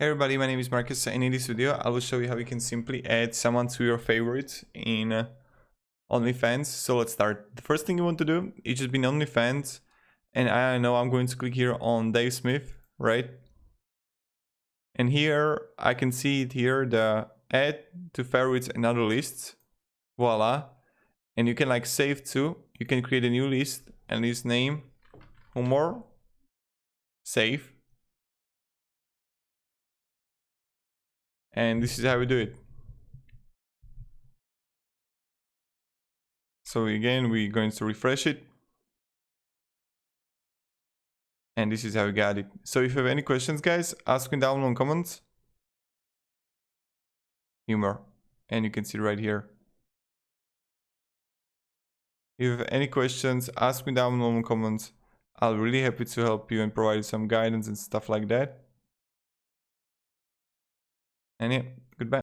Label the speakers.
Speaker 1: Hey everybody, my name is Marcus, and in this video I will show you how you can simply add someone to your favorites in OnlyFans. So let's start. The first thing you want to do is just be in OnlyFans, and I know I'm going to click here on Dave Smith, right? And here I can see it here, the add to favorites and other lists. Voila. And you can like save too. You can create a new list and list name, humor, save. And this is how we do it. So again, we're going to refresh it. And this is how we got it. So if you have any questions, guys, ask me down in comments. Humor. And you can see right here. If you have any questions, ask me down in the comments. I'll be really happy to help you and provide you some guidance and stuff like that. And yeah.